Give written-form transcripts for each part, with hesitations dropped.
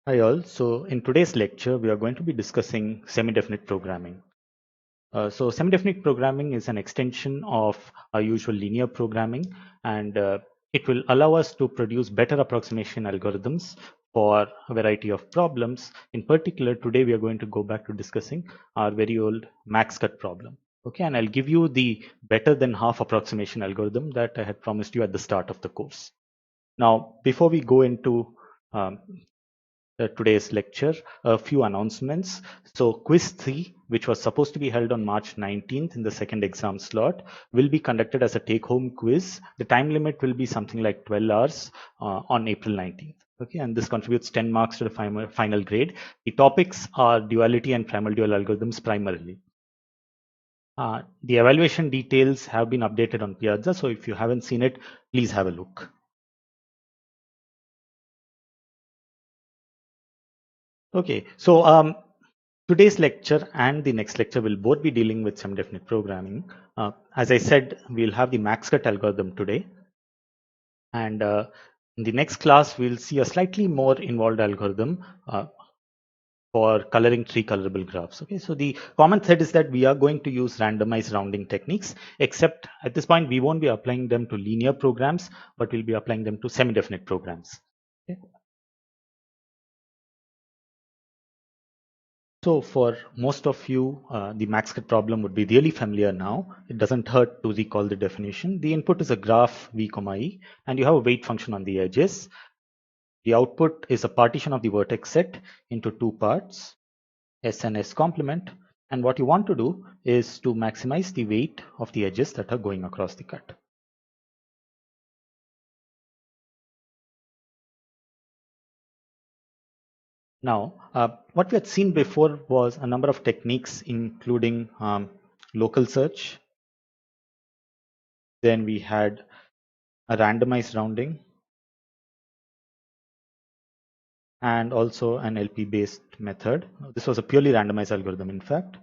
Hi all. So in today's lecture, we are going to be discussing semi-definite programming. So semi-definite programming is an extension of our usual linear programming, and it will allow us to produce better approximation algorithms for a variety of problems. In particular, today we are going to go back to discussing our very old max cut problem. Okay, and I'll give you the better than half approximation algorithm that I had promised you at the start of the course. Now, before we go into today's lecture, a few announcements. So quiz 3, which was supposed to be held on March 19th in the second exam slot, will be conducted as a take-home quiz. The time limit will be something like 12 hours on April 19th. Okay, and this contributes 10 marks to the final grade. The topics are duality and primal dual algorithms primarily. The evaluation details have been updated on Piazza, so if you haven't seen it, please have a look. Okay, so today's lecture and the next lecture will both be dealing with semi-definite programming. As I said, we'll have the max cut algorithm today. And in the next class, we'll see a slightly more involved algorithm for coloring three colorable graphs. Okay, so the common thread is that we are going to use randomized rounding techniques, except at this point, we won't be applying them to linear programs, but we'll be applying them to semi-definite programs. Okay. So for most of you, the max cut problem would be really familiar now. It doesn't hurt to recall the definition. The input is a graph v comma e, and you have a weight function on the edges. The output is a partition of the vertex set into two parts, S and S complement. And what you want to do is to maximize the weight of the edges that are going across the cut. Now, what we had seen before was a number of techniques, including local search. Then we had a randomized rounding, and also an LP based method. This was a purely randomized algorithm, in fact.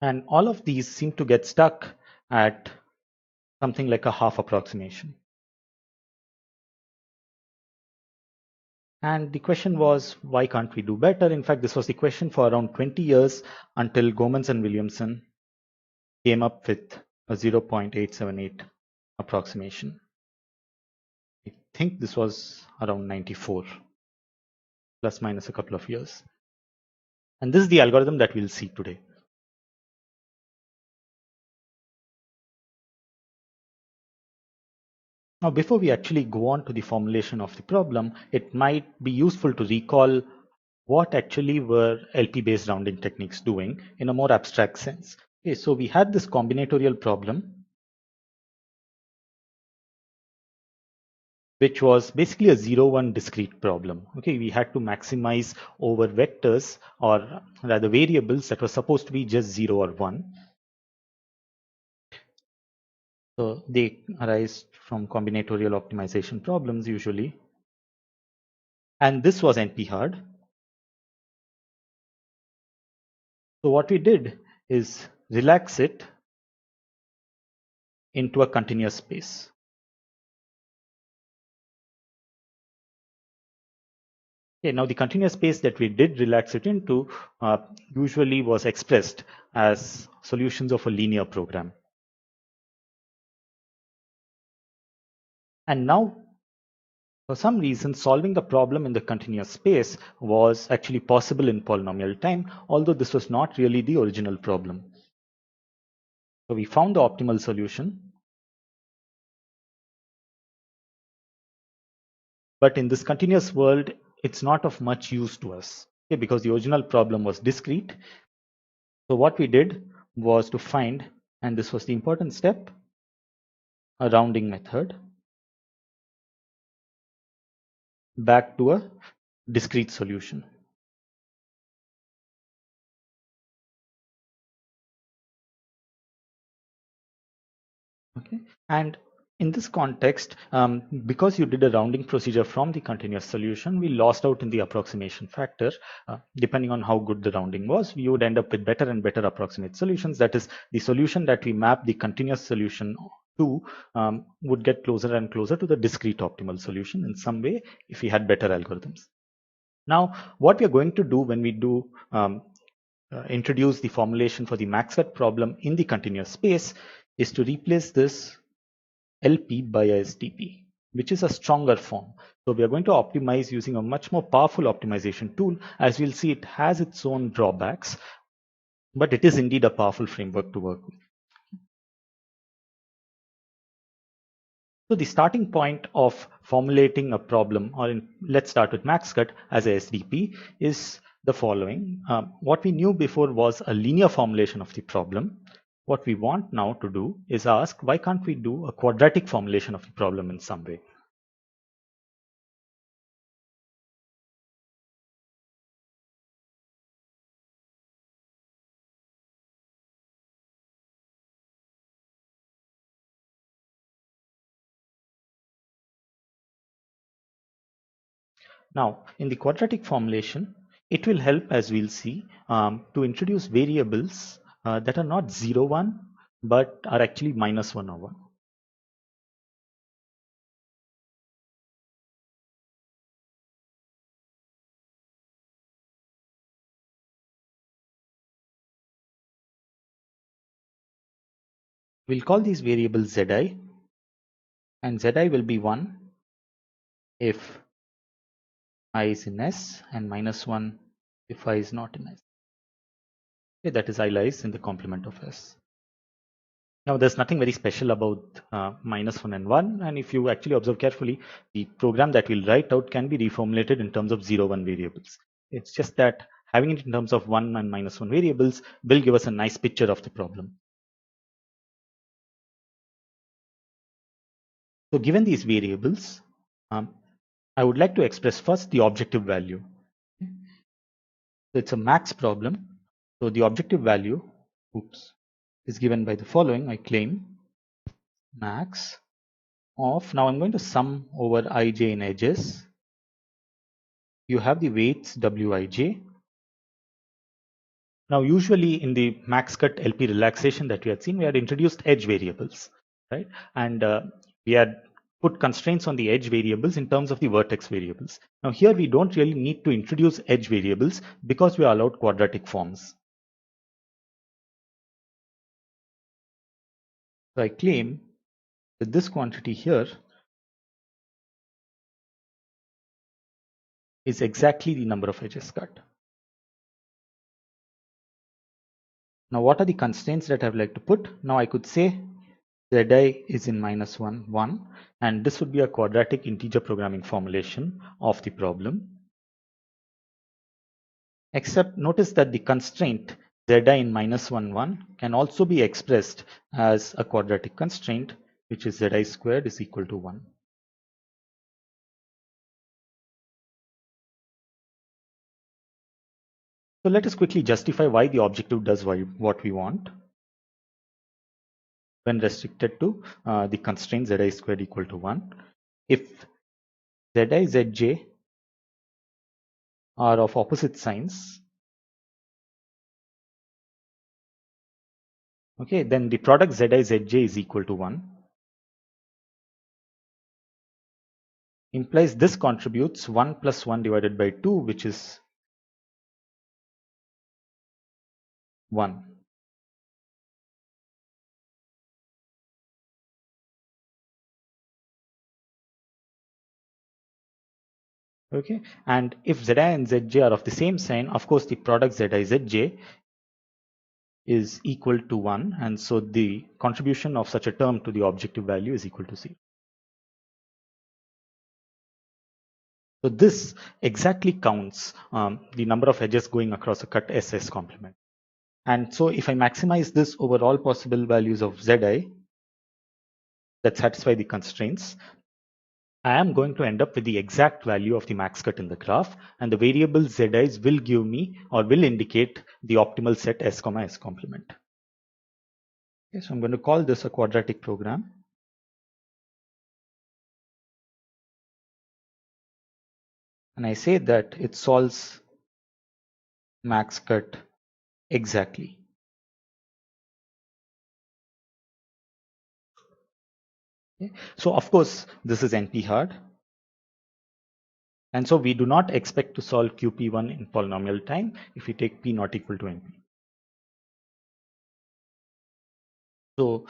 And all of these seem to get stuck at something like a half approximation. And the question was, why can't we do better? In fact, this was the question for around 20 years until Gomans and Williamson came up with a 0.878 approximation. I think this was around 94, plus minus a couple of years. And this is the algorithm that we'll see today. Now, before we actually go on to the formulation of the problem, it might be useful to recall what actually were LP-based rounding techniques doing in a more abstract sense. Okay, so we had this combinatorial problem, which was basically a 0-1 discrete problem. Okay, we had to maximize over vectors, or rather variables that were supposed to be just 0 or 1. So they arise from combinatorial optimization problems usually. And this was NP-hard. So what we did is relax it into a continuous space. Okay, now the continuous space that we did relax it into usually was expressed as solutions of a linear program. And now, for some reason, solving the problem in the continuous space was actually possible in polynomial time, although this was not really the original problem. So we found the optimal solution. But in this continuous world, it's not of much use to us, okay, because the original problem was discrete. So what we did was to find, and this was the important step, a rounding method back to a discrete solution. Okay, and in this context, because you did a rounding procedure from the continuous solution, we lost out in the approximation factor. Depending on how good the rounding was, we would end up with better and better approximate solutions. That is, the solution that we map the continuous solution 2 would get closer and closer to the discrete optimal solution in some way if we had better algorithms. Now, what we are going to do when we do introduce the formulation for the max cut problem in the continuous space is to replace this LP by a SDP, which is a stronger form. So we are going to optimize using a much more powerful optimization tool. As we'll see, it has its own drawbacks, but it is indeed a powerful framework to work with. So the starting point of formulating a problem, or let's start with max cut as a SDP, is the following. What we knew before was a linear formulation of the problem. What we want now to do is ask, why can't we do a quadratic formulation of the problem in some way? Now, in the quadratic formulation, it will help, as we'll see, to introduce variables that are not 0, 1, but are actually minus 1 or 1. We'll call these variables Zi, and Zi will be 1 if I is in S and minus 1 if I is not in S. Okay, that is I lies in the complement of S. Now, there's nothing very special about minus 1 and 1, and if you actually observe carefully, the program that we'll write out can be reformulated in terms of 0, 1 variables. It's just that having it in terms of 1 and minus 1 variables will give us a nice picture of the problem. So given these variables, I would like to express first the objective value. So it's a max problem. So the objective value, is given by the following. I claim max of, now I'm going to sum over ij in edges. You have the weights wij. Now, usually in the max cut LP relaxation that we had seen, we had introduced edge variables, right? And we had put constraints on the edge variables in terms of the vertex variables. Now, here we don't really need to introduce edge variables because we are allowed quadratic forms. So I claim that this quantity here is exactly the number of edges cut. Now, what are the constraints that I would like to put? Now, I could say Zi is in minus 1, 1, and this would be a quadratic integer programming formulation of the problem. Except notice that the constraint Zi in minus 1, 1 can also be expressed as a quadratic constraint, which is Zi squared is equal to 1. So let us quickly justify why the objective does what we want when restricted to the constraint Zi squared equal to 1. If Zi, Zj are of opposite signs, okay, then the product Zi, Zj is equal to 1. Implies this contributes 1 plus 1 divided by 2, which is 1. Okay, and if Zi and Zj are of the same sign, of course the product Zi Zj is equal to 1, and so the contribution of such a term to the objective value is equal to 0. So this exactly counts the number of edges going across a cut SS complement. And so if I maximize this over all possible values of Zi that satisfy the constraints, I am going to end up with the exact value of the max cut in the graph, and the variable Zi's will give me or will indicate the optimal set S, S complement. Okay, so I'm going to call this a quadratic program. And I say that it solves max cut exactly. Okay. So of course, this is NP hard. And so we do not expect to solve QP1 in polynomial time if we take P not equal to NP. So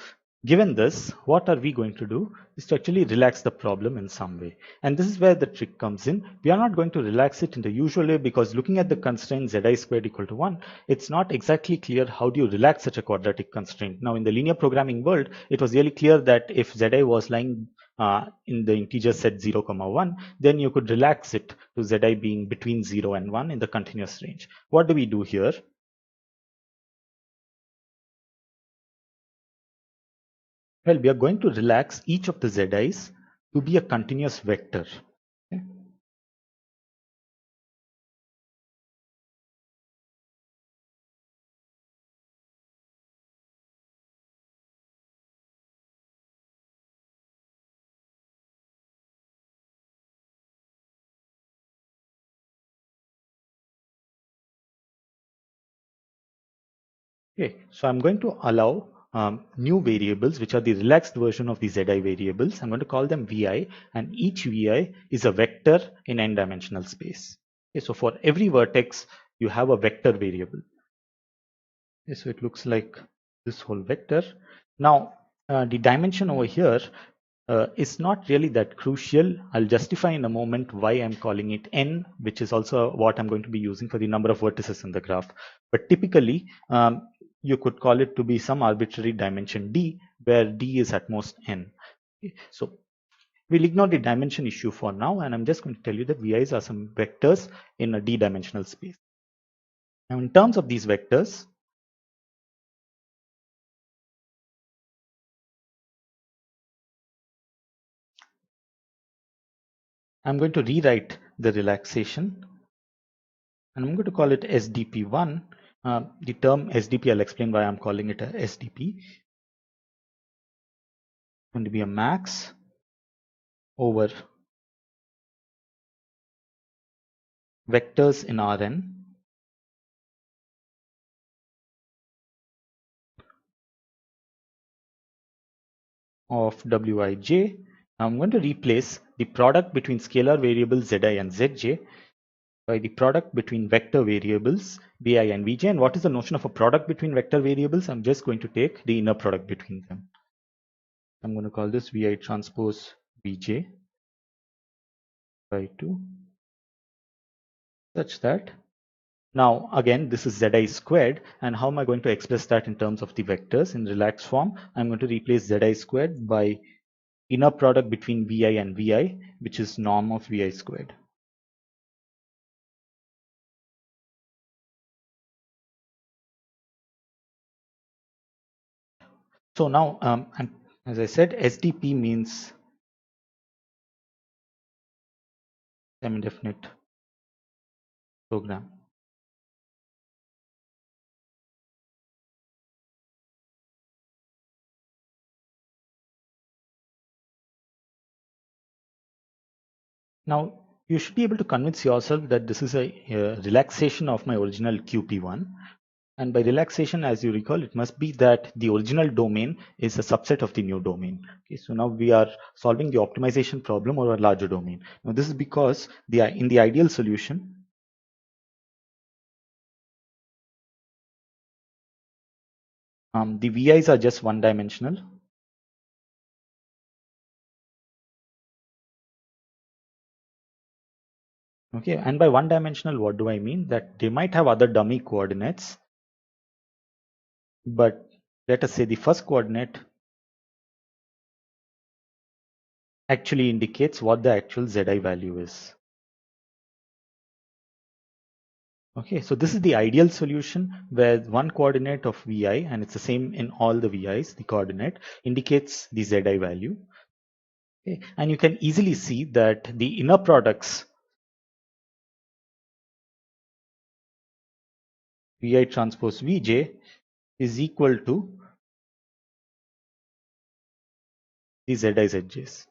given this, what are we going to do is to actually relax the problem in some way. And this is where the trick comes in. We are not going to relax it in the usual way because looking at the constraint zi squared equal to 1, it's not exactly clear how do you relax such a quadratic constraint. Now in the linear programming world, it was really clear that if zi was lying in the integer set 0, 1, then you could relax it to zi being between 0 and 1 in the continuous range. What do we do here? Well, we are going to relax each of the zi's to be a continuous vector. Okay. Okay, so I'm going to allow new variables, which are the relaxed version of the zi variables. I'm going to call them vi, and each vi is a vector in n-dimensional space. Okay, so for every vertex, you have a vector variable. Okay, so it looks like this whole vector. Now, the dimension over here is not really that crucial. I'll justify in a moment why I'm calling it n, which is also what I'm going to be using for the number of vertices in the graph. But typically, you could call it to be some arbitrary dimension d, where d is at most n. Okay, so we'll ignore the dimension issue for now, and I'm just going to tell you that VIs are some vectors in a d-dimensional space. Now, in terms of these vectors, I'm going to rewrite the relaxation, and I'm going to call it SDP1. The term SDP, I'll explain why I'm calling it a SDP. It's going to be a max over vectors in Rn of Wij. I'm going to replace the product between scalar variables Zi and Zj by the product between vector variables Vi and Vj. And what is the notion of a product between vector variables? I'm just going to take the inner product between them. I'm going to call this Vi transpose Vj by 2, such that now again this is Zi squared, and how am I going to express that in terms of the vectors in relaxed form? I'm going to replace Zi squared by inner product between Vi and Vi, which is norm of Vi squared. So now, as I said, SDP means semi-definite program. Now, you should be able to convince yourself that this is a relaxation of my original QP1. And by relaxation, as you recall, it must be that the original domain is a subset of the new domain. Okay, so now we are solving the optimization problem over a larger domain. Now, this is because in the ideal solution, the VIs are just one-dimensional. Okay, and by one-dimensional, what do I mean? That they might have other dummy coordinates, but let us say the first coordinate actually indicates what the actual Zi value is. Okay, so this is the ideal solution where one coordinate of Vi, and it's the same in all the Vi's, the coordinate indicates the Zi value. Okay, and you can easily see that the inner products Vi transpose Vj is equal to the Zi Zj's.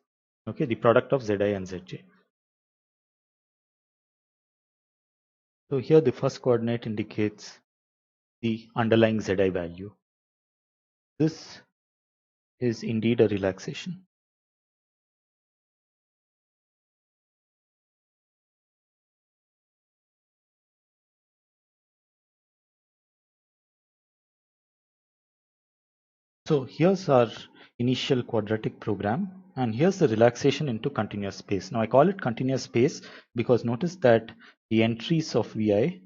Okay, the product of Zi and Zj. So here the first coordinate indicates the underlying Zi value. This is indeed a relaxation. So here's our initial quadratic program, and here's the relaxation into continuous space. Now I call it continuous space because notice that the entries of Vi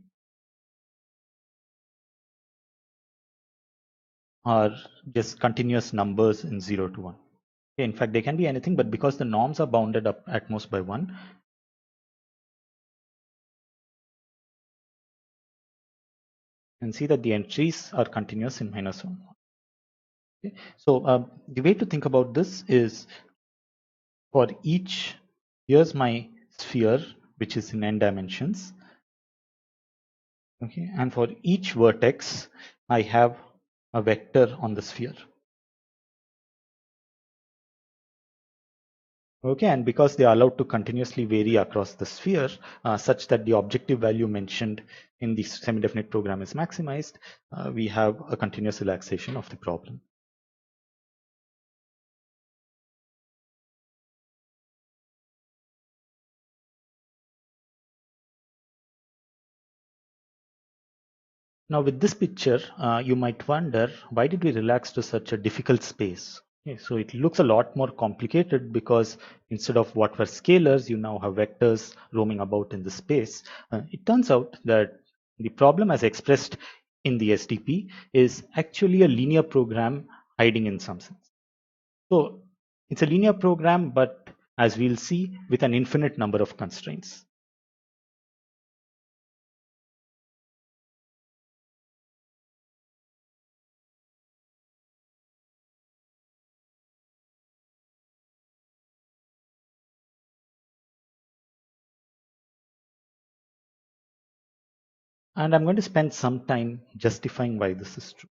are just continuous numbers in 0 to 1. Okay, in fact, they can be anything, but because the norms are bounded up at most by 1, and see that the entries are continuous in -1. Okay. So the way to think about this is for each, here's my sphere, which is in n dimensions. Okay, and for each vertex, I have a vector on the sphere. Okay, and because they are allowed to continuously vary across the sphere, such that the objective value mentioned in the semi-definite program is maximized, we have a continuous relaxation of the problem. Now with this picture, you might wonder, why did we relax to such a difficult space? Okay, so it looks a lot more complicated because instead of what were scalars, you now have vectors roaming about in the space. It turns out that the problem as expressed in the SDP is actually a linear program hiding in some sense. So it's a linear program, but as we'll see, with an infinite number of constraints. And I'm going to spend some time justifying why this is true.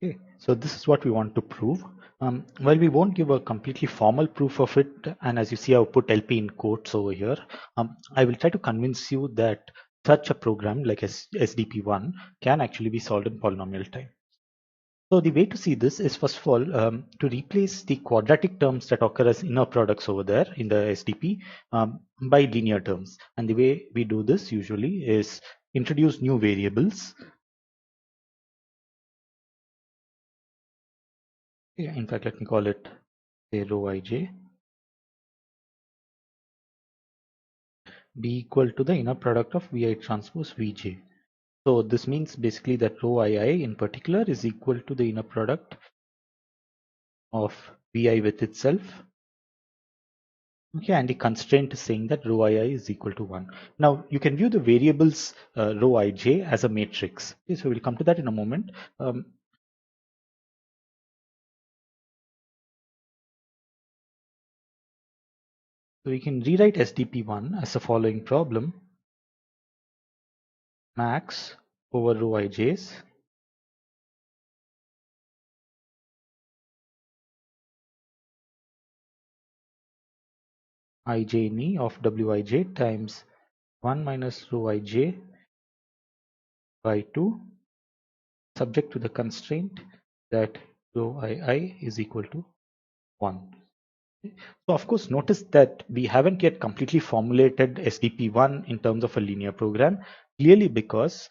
Okay, so this is what we want to prove. Well, we won't give a completely formal proof of it, and as you see, I've put LP in quotes over here. I will try to convince you that such a program like SDP1 can actually be solved in polynomial time. So the way to see this is, first of all, to replace the quadratic terms that occur as inner products over there in the SDP by linear terms. And the way we do this usually is introduce new variables. In fact, let me call it say rho ij be equal to the inner product of Vi transpose Vj. So this means basically that rho ii in particular is equal to the inner product of Vi with itself. Okay, and the constraint is saying that rho ii is equal to 1. Now you can view the variables rho ij as a matrix. Okay, so we'll come to that in a moment. So we can rewrite SDP1 as the following problem: max over rho ij's ij me of wij times 1 minus rho ij by 2, subject to the constraint that rho ii is equal to 1. So of course, notice that we haven't yet completely formulated SDP1 in terms of a linear program, clearly because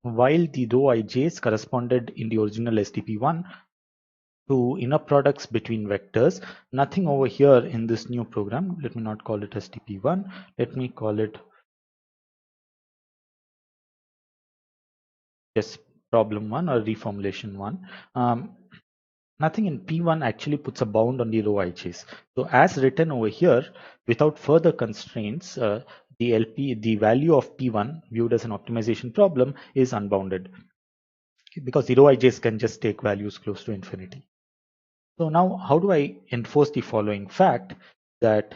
while the rho ij's corresponded in the original SDP1 to inner products between vectors, nothing over here in this new program, let me not call it SDP1, let me call it just problem 1 or reformulation 1. Nothing in P1 actually puts a bound on the rho ij's. So as written over here, without further constraints, the value of P1 viewed as an optimization problem is unbounded because the rho ij's can just take values close to infinity. So now how do I enforce the following fact that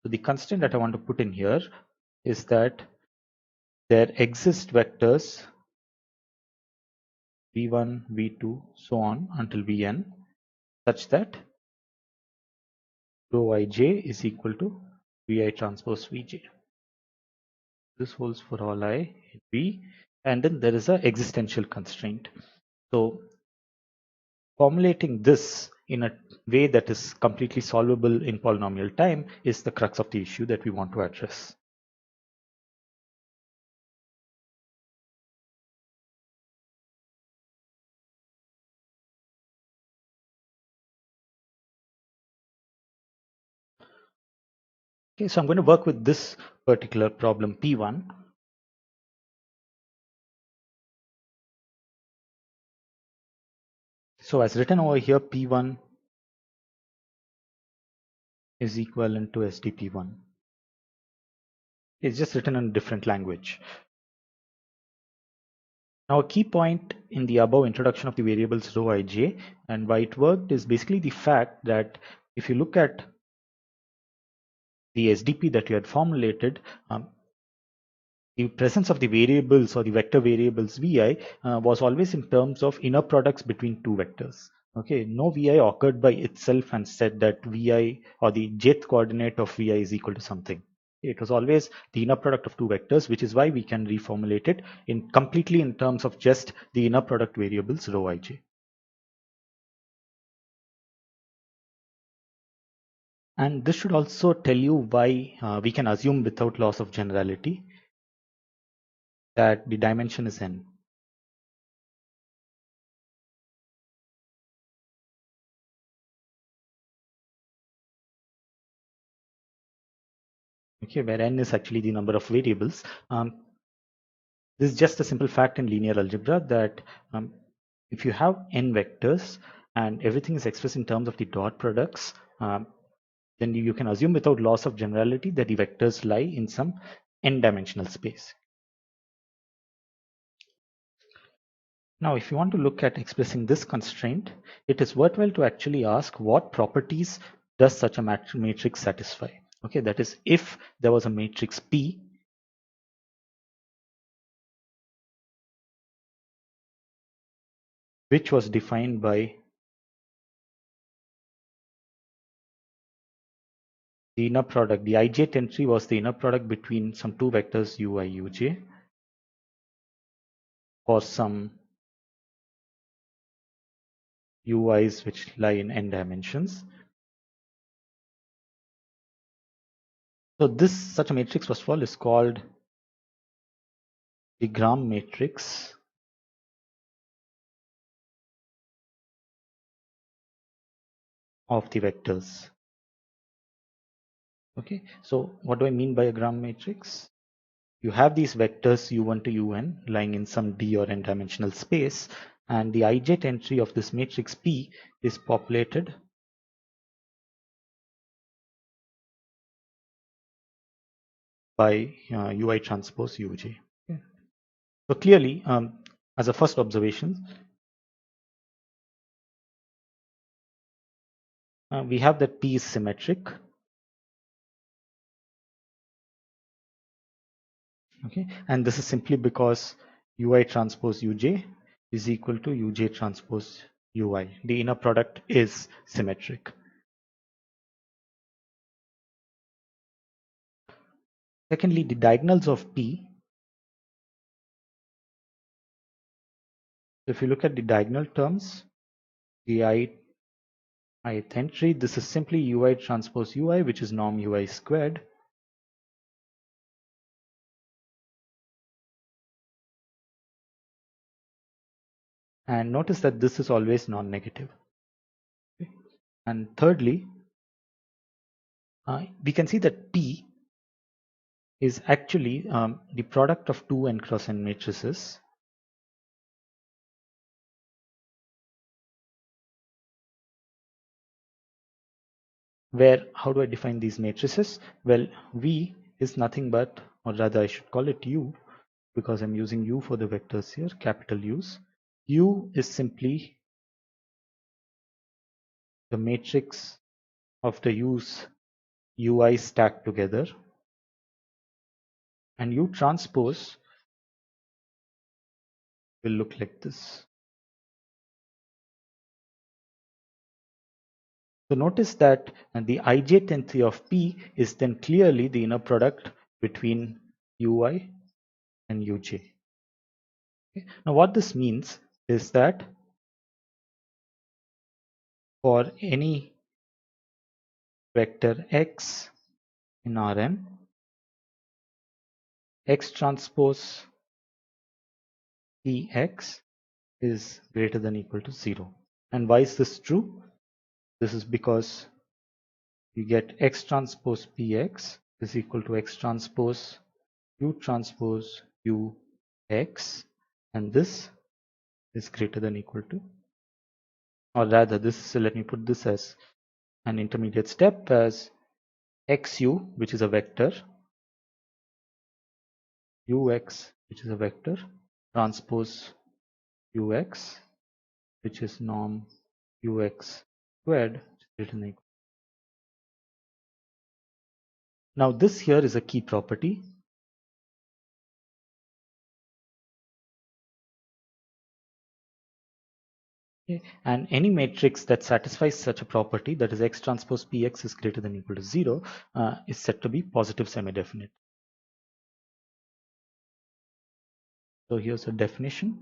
the constraint that I want to put in here is that there exist vectors v1, v2, so on until vn such that rho ij is equal to Vi transpose Vj. This holds for all I in V, and then there is a existential constraint. So formulating this in a way that is completely solvable in polynomial time is the crux of the issue that we want to address. Okay, so I'm going to work with this particular problem P1. So as written over here, P1 is equivalent to SDP1. It's just written in a different language. Now, a key point in the above introduction of the variables rho ij and why it worked is basically the fact that if you look at the SDP that you had formulated, the presence of the variables or the vector variables vi was always in terms of inner products between two vectors. Okay, no vi occurred by itself and said that vi or the jth coordinate of vi is equal to something. It was always the inner product of two vectors, which is why we can reformulate it in completely in terms of just the inner product variables rho ij. And this should also tell you why we can assume without loss of generality that the dimension is n. Okay, where n is actually the number of variables. This is just a simple fact in linear algebra that if you have n vectors and everything is expressed in terms of the dot products, then you can assume without loss of generality that the vectors lie in some n-dimensional space. Now, if you want to look at expressing this constraint, it is worthwhile to actually ask what properties does such a matrix satisfy. Okay, that is, if there was a matrix P which was defined by the inner product, the ijth entry was the inner product between some two vectors ui, uj for some ui's which lie in n dimensions. So this such a matrix, first of all, is called the Gram matrix of the vectors. Okay, so what do I mean by a Gram matrix? You have these vectors u1 to un lying in some d or n dimensional space, and the ijth entry of this matrix P is populated by ui transpose uj. Okay. So clearly, as a first observation, we have that P is symmetric. Okay, and this is simply because ui transpose uj is equal to uj transpose ui. The inner product is symmetric. Secondly, the diagonals of P. If you look at the diagonal terms, the ith entry, this is simply ui transpose ui, which is norm ui squared. And notice that this is always non-negative. Okay. And thirdly, we can see that P is actually the product of two n cross n matrices. Where, how do I define these matrices? Well, V is nothing but, or rather I should call it U, because I'm using U for the vectors here, capital U's. U is simply the matrix of the U's UI stacked together, and U transpose will look like this. So notice that the ijth entry of P is then clearly the inner product between ui, and uj. Okay. Now what this means is that for any vector x in Rn, x transpose Px is greater than equal to 0. And why is this true? This is because you get x transpose Px is equal to x transpose u transpose ux, and this is greater than equal to, or rather this, let me put this as an intermediate step as xu, which is a vector, ux, which is a vector, transpose ux, which is norm ux squared, greater than equal. Now this here is a key property. Okay. And any matrix that satisfies such a property, that is x transpose Px is greater than equal to 0, is said to be positive semi-definite. So here's a definition.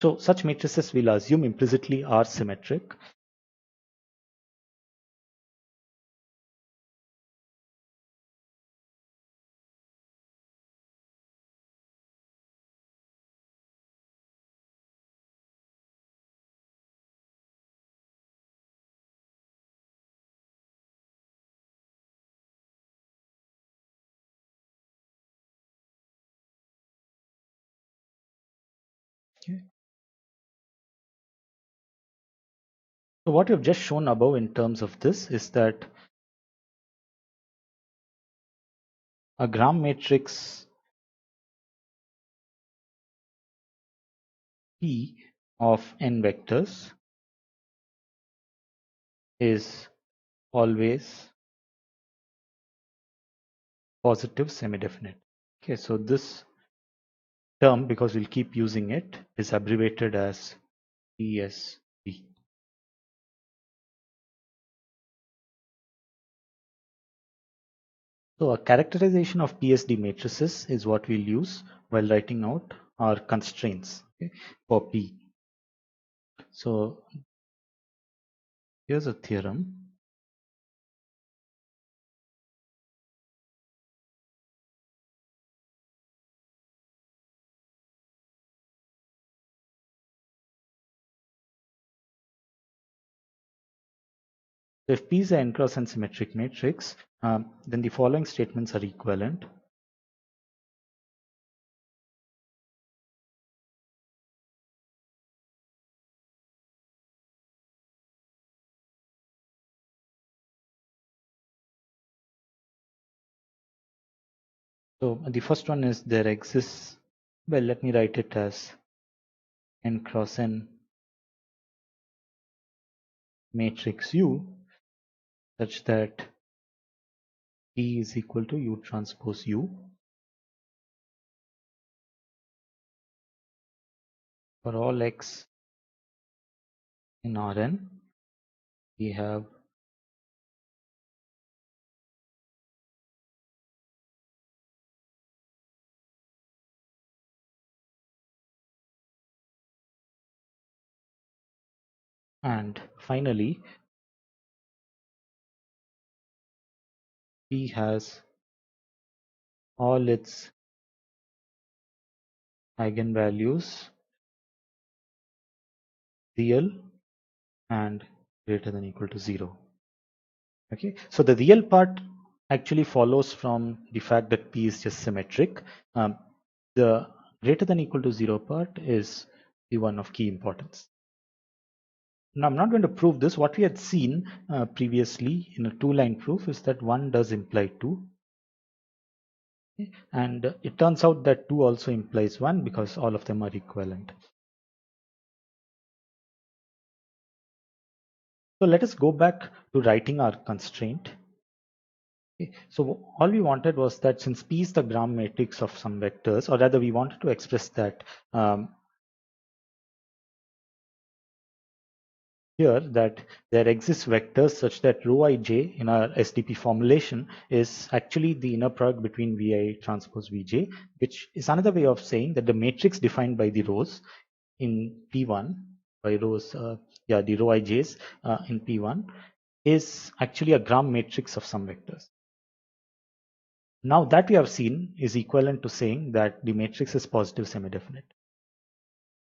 So such matrices we'll assume implicitly are symmetric. Okay. So what we've just shown above in terms of this is that a gram matrix P of n vectors is always positive semi-definite. Okay, so this term, because we'll keep using it, is abbreviated as PSD. So a characterization of PSD matrices is what we'll use while writing out our constraints, okay, for P. So here's a theorem. So if P is an n cross n symmetric matrix, then the following statements are equivalent. So the first one is there exists, well, let me write it as n cross n matrix U such that P is equal to U transpose U for all x in Rn. We have and finally P has all its eigenvalues real and greater than equal to 0. Okay, so the real part actually follows from the fact that P is just symmetric. The greater than equal to 0 part is the one of key importance. Now I'm not going to prove this. What we had seen previously in a two-line proof is that 1 does imply 2. Okay? And it turns out that 2 also implies 1 because all of them are equivalent. So let us go back to writing our constraint. Okay. So all we wanted was that since P is the gram matrix of some vectors, or rather we wanted to express that P is here that there exists vectors such that rho ij in our SDP formulation is actually the inner product between Vi transpose Vj, which is another way of saying that the matrix defined by the rows in P1 by rows, the rho ij's in P1 is actually a gram matrix of some vectors. Now that we have seen is equivalent to saying that the matrix is positive semi-definite.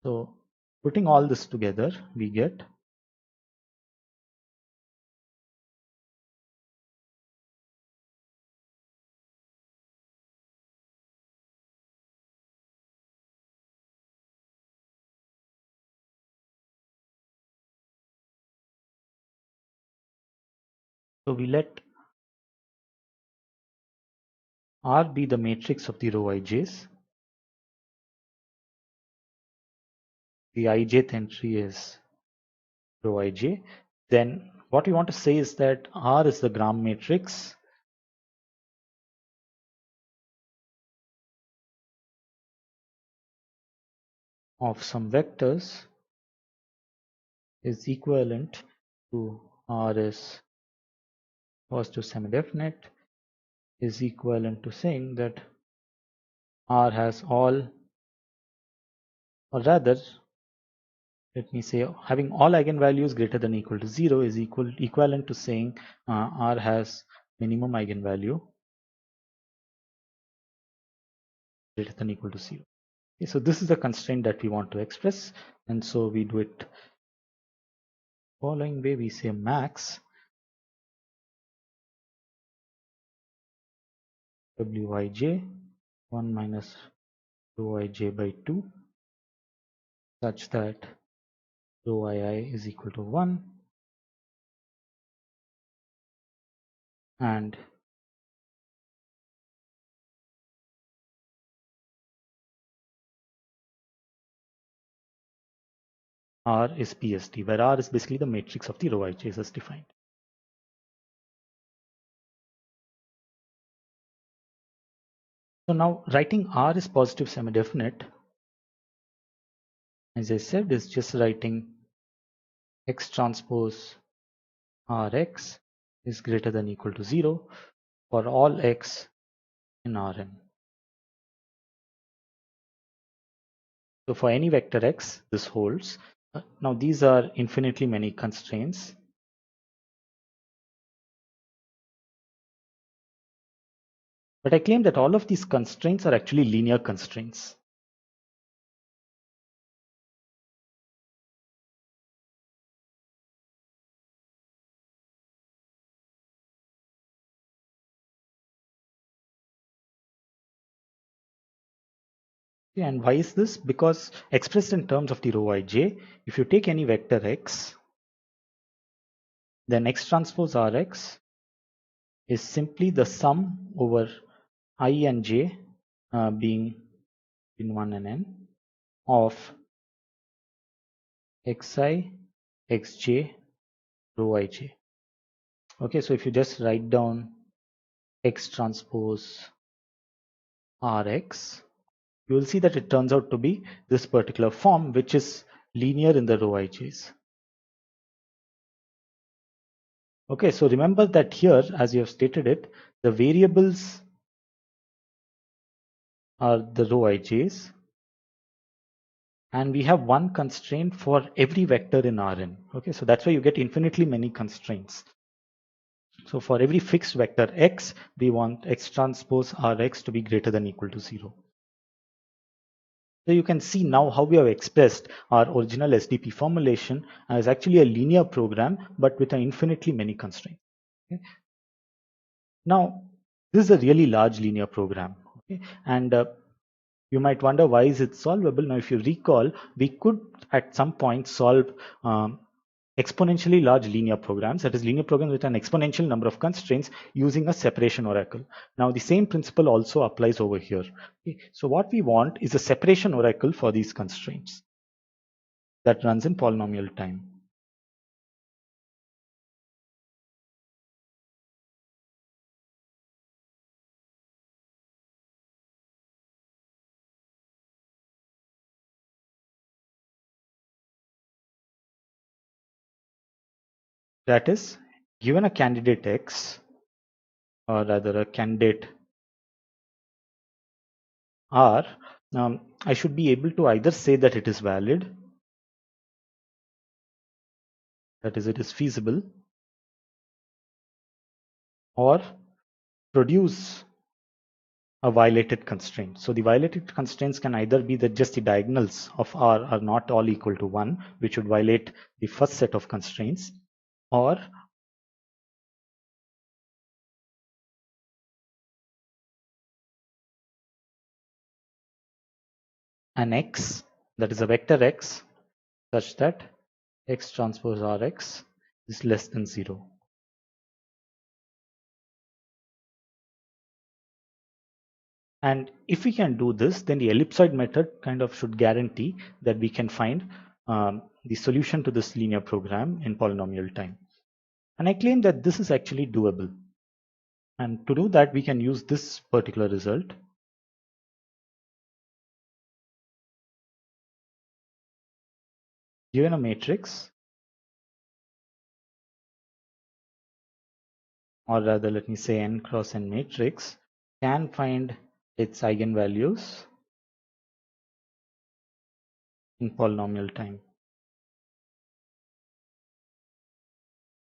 So putting all this together, we get so we let R be the matrix of the rho ij's. The ijth entry is rho ij. Then what we want to say is that R is the gram matrix of some vectors is equivalent to R is positive semi-definite is equivalent to saying that R has all, or rather, let me say having all eigenvalues greater than or equal to 0 is equivalent to saying R has minimum eigenvalue greater than or equal to 0. Okay, so this is the constraint that we want to express, and so we do it following way. We say max wij 1 minus rho ij by 2 such that rho ii is equal to 1 and R is Psd, where R is basically the matrix of the rho ij's as defined. So now writing R is positive semi-definite, as I said, is just writing X transpose Rx is greater than or equal to 0 for all X in Rn. So for any vector X, this holds. Now these are infinitely many constraints. But I claim that all of these constraints are actually linear constraints. And why is this? Because expressed in terms of the rho ij, if you take any vector X, then X transpose Rx is simply the sum over I and j being in 1 and n of xi, xj, rho ij. Okay, so if you just write down X transpose Rx, you will see that it turns out to be this particular form, which is linear in the rho ij's. Okay, so remember that here, as you have stated it, the variables are the rho ij's, and we have one constraint for every vector in Rn. Okay, so that's why you get infinitely many constraints. So for every fixed vector X, we want X transpose Rx to be greater than or equal to 0. So you can see now how we have expressed our original SDP formulation as actually a linear program, but with an infinitely many constraints. Okay. Now, this is a really large linear program. Okay. And you might wonder, why is it solvable? Now, if you recall, we could at some point solve exponentially large linear programs, that is linear programs with an exponential number of constraints using a separation oracle. Now the same principle also applies over here. Okay. So what we want is a separation oracle for these constraints that runs in polynomial time. That is, given a candidate X, or rather a candidate R, I should be able to either say that it is valid, that is, it is feasible, or produce a violated constraint. So the violated constraints can either be that just the diagonals of R are not all equal to 1, which would violate the first set of constraints, or an X, that is a vector X, such that X transpose Rx is less than 0. And if we can do this, then the ellipsoid method kind of should guarantee that we can find the solution to this linear program in polynomial time. And I claim that this is actually doable. And to do that, we can use this particular result. Given a matrix, or rather let me say n cross n matrix, can find its eigenvalues in polynomial time.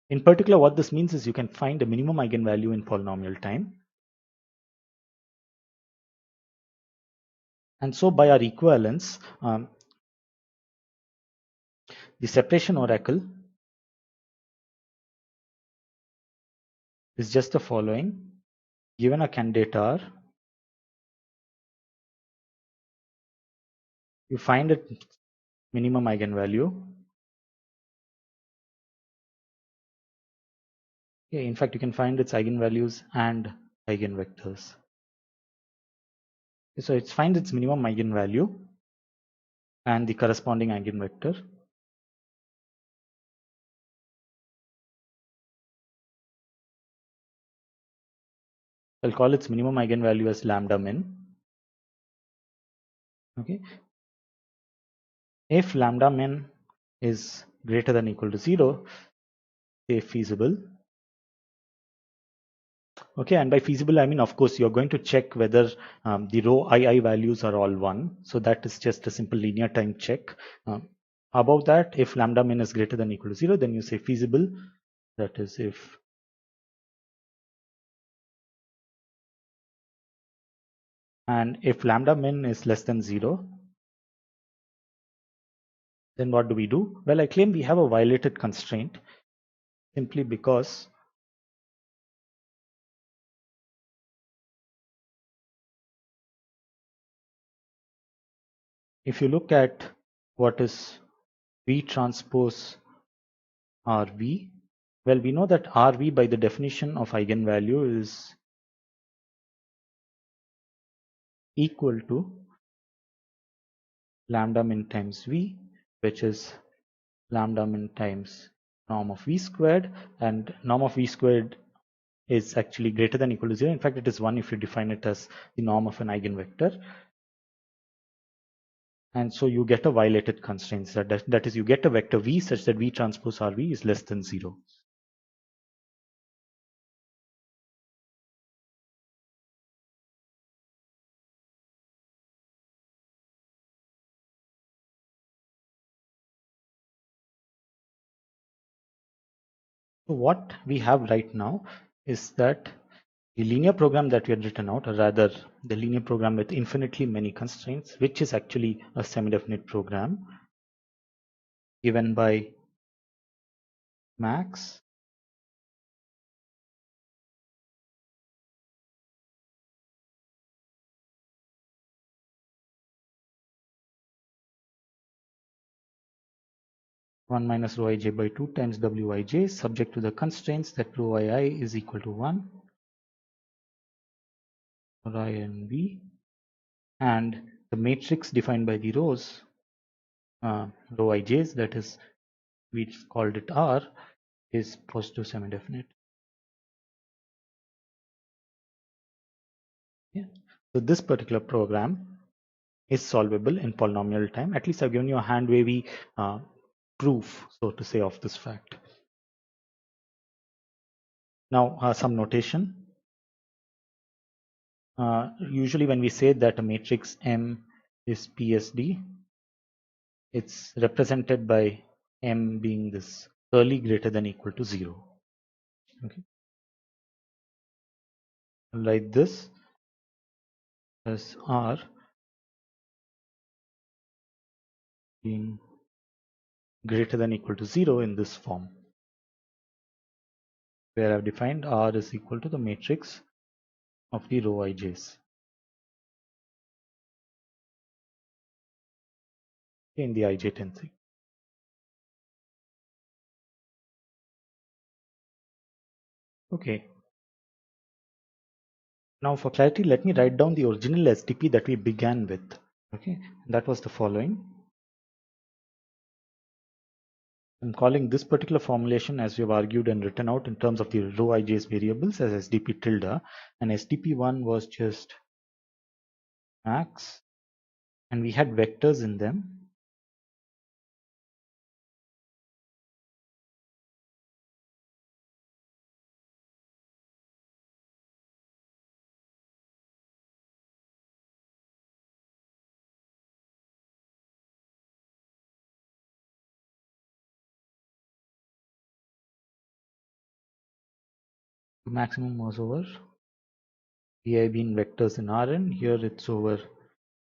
In particular, what this means is you can find a minimum eigenvalue in polynomial time. And so by our equivalence, the separation oracle is just the following. Given a candidate R, you find its minimum eigenvalue. Okay, in fact, you can find its eigenvalues and eigenvectors. So it finds its minimum eigenvalue and the corresponding eigenvector. I'll call its minimum eigenvalue as lambda min. Okay. If lambda min is greater than or equal to 0, say feasible. Okay, and by feasible, I mean, of course, you're going to check whether the row II values are all 1. So that is just a simple linear time check. Above that, if lambda min is greater than or equal to 0, then you say feasible. That is if and if lambda min is less than 0, then what do we do? Well, I claim we have a violated constraint simply because if you look at what is V transpose RV, well, we know that RV by the definition of eigenvalue is equal to lambda min times V, which is lambda min times norm of V squared, and norm of V squared is actually greater than or equal to 0. In fact, it is 1 if you define it as the norm of an eigenvector. And so you get a violated constraint. That is, you get a vector V such that V transpose RV is less than 0. So what we have right now is that the linear program that we had written out, or rather the linear program with infinitely many constraints, which is actually a semi-definite program given by max one minus rho ij by 2 times wij, subject to the constraints that rho ii is equal to 1 for I and v, and the matrix defined by the rows rho ij's, that is, we called it R, is positive semi-definite. Yeah. So this particular program is solvable in polynomial time. At least I've given you a hand wavy proof, so to say, of this fact. Now, some notation. Usually when we say that a matrix M is PSD, it's represented by M being this curly greater than equal to 0. Okay. Like this as R being greater than equal to 0 in this form, where I've defined R is equal to the matrix of the row ij's in the ij tensor. Okay. Now for clarity, let me write down the original SDP that we began with. Okay, that was the following. I'm calling this particular formulation, as we have argued and written out in terms of the row ij's variables, as SDP tilde, and SDP1 was just max, and we had vectors in them. The maximum was over vi being vectors in Rn. Here it's over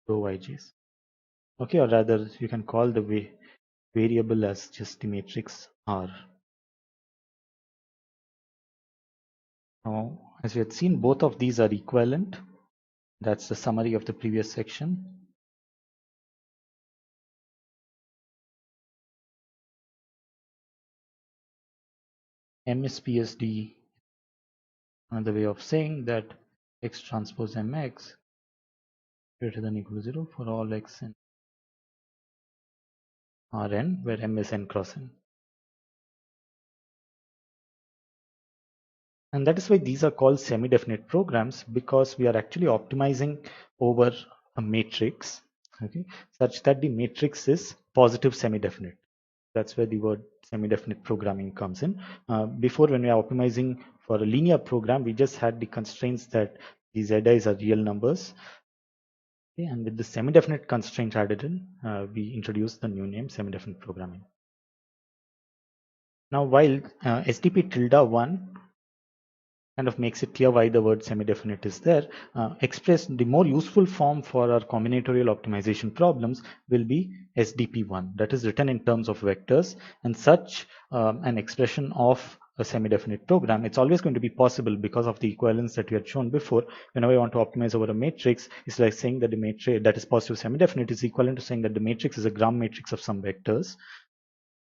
row ij's. Okay, or rather you can call the variable as just the matrix R. Now, as we had seen, both of these are equivalent. That's the summary of the previous section. M is PSD, another way of saying that X transpose Mx greater than equal to 0 for all X in Rn, where M is n cross n. And that is why these are called semi-definite programs, because we are actually optimizing over a matrix, okay, such that the matrix is positive semi-definite. That's where the word semi-definite programming comes in. Before, when we are optimizing for a linear program, we just had the constraints that these zi's are real numbers. Okay, and with the semi-definite constraint added in, we introduced the new name semi-definite programming. Now, while SDP tilde 1 kind of makes it clear why the word semi-definite is there, expressed the more useful form for our combinatorial optimization problems will be SDP1, that is written in terms of vectors, and such an expression of a semi-definite program, it's always going to be possible because of the equivalence that we had shown before. Whenever you want to optimize over a matrix, it's like saying that the matrix that is positive semi-definite is equivalent to saying that the matrix is a Gram matrix of some vectors.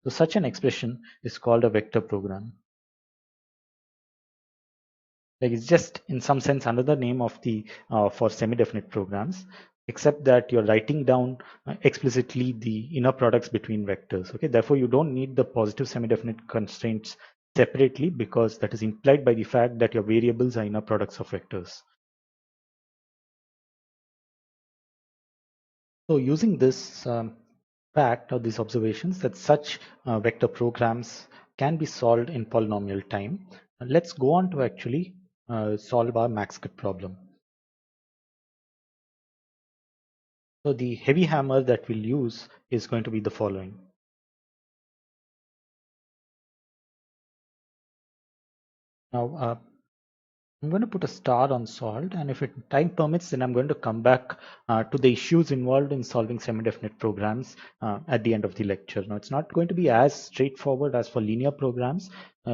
So such an expression is called a vector program. Like, it's just in some sense another name of the for semi-definite programs, except that you're writing down explicitly the inner products between vectors. Okay, therefore you don't need the positive semi-definite constraints separately, because that is implied by the fact that your variables are inner products of vectors. So using this fact or these observations that such vector programs can be solved in polynomial time, let's go on to actually solve our max-cut problem. So the heavy hammer that we'll use is going to be the following. Now, I'm going to put a star on solved, and if time permits, then I'm going to come back to the issues involved in solving semi-definite programs at the end of the lecture. Now, it's not going to be as straightforward as for linear programs.